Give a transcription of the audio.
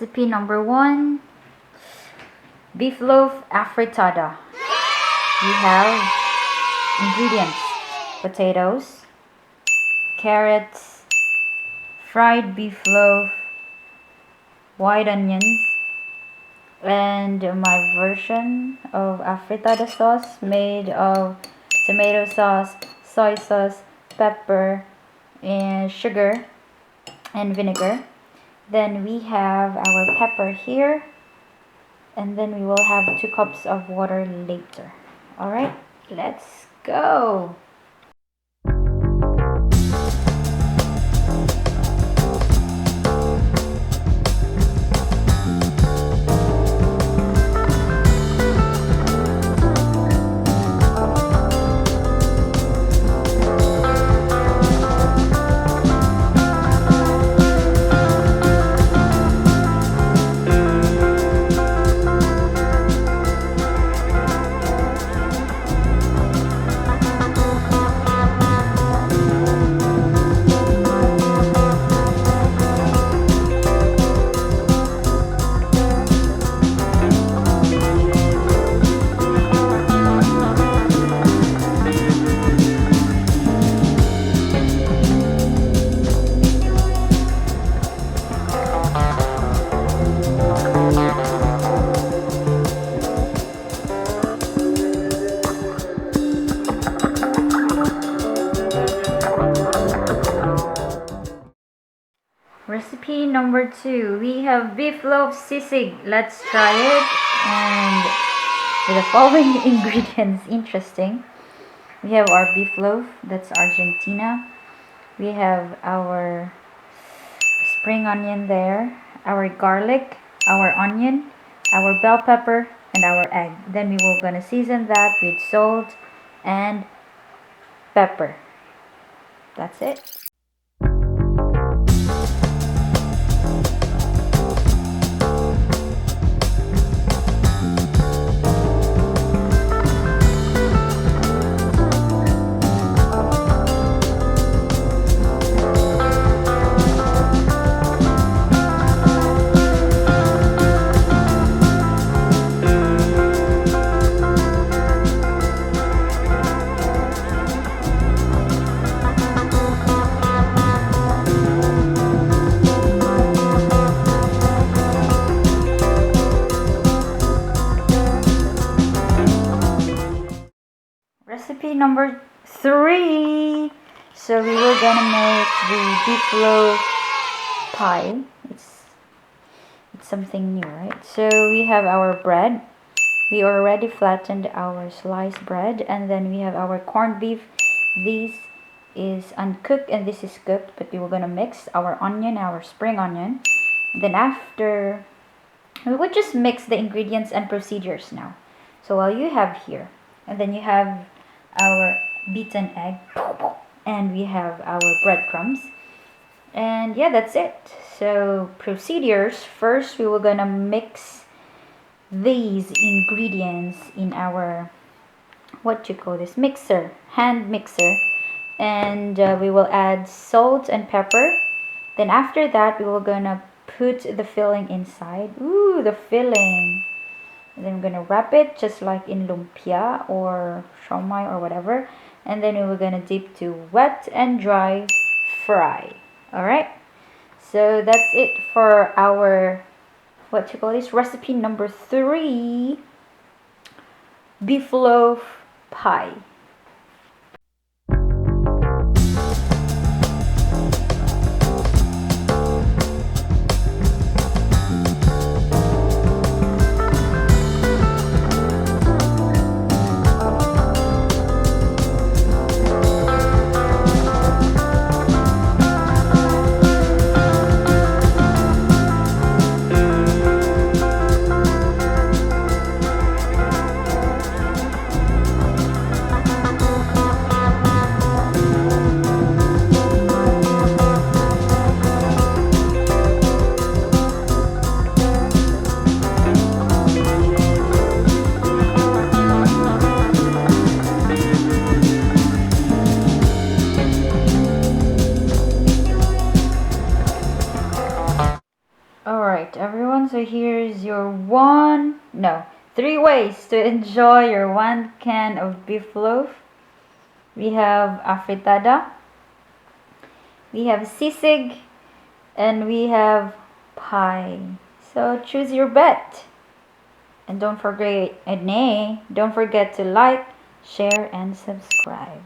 Recipe number 1, beef loaf frittata. We have ingredients: potatoes, carrots, fried beef loaf, white onions, and my version of frittata sauce made of tomato sauce, soy sauce, pepper, and sugar and vinegar. Then we have our pepper here, and then we will have 2 cups of water later. Alright, let's go! Recipe number 2, we have beef loaf sisig. Let's try it. And with the following ingredients, interesting. We have our beef loaf, that's Argentina. We have our spring onion there, our garlic, our onion, our bell pepper, and our egg. Then we will gonna season that with salt and pepper. That's it. Recipe number 3. So we were gonna make the beef loaf pie. It's something new, right? So we have our bread. We already flattened our sliced bread, and then we have our corned beef. This is uncooked and this is cooked, but we were gonna mix our onion, our spring onion. Then after, we would just mix the ingredients and procedures now. So while you have here, and then you have our beaten egg, and we have our breadcrumbs, and yeah, that's it. So procedures: first we were gonna mix these ingredients in our, what you call this, mixer, hand mixer, and we will add salt and pepper. Then after that we were gonna put the filling inside. Ooh, the filling. And then we're gonna wrap it just like in lumpia or siomai or whatever, and then we were gonna dip to wet and dry fry. All right, so that's it for our, what you call this, recipe number 3, beef loaf pie. Alright everyone, everyone. So here's your three ways to enjoy your 1 can of beef loaf. We have a frittata, we have sisig, and we have pie. So choose your bet. And don't forget to like, share, and subscribe.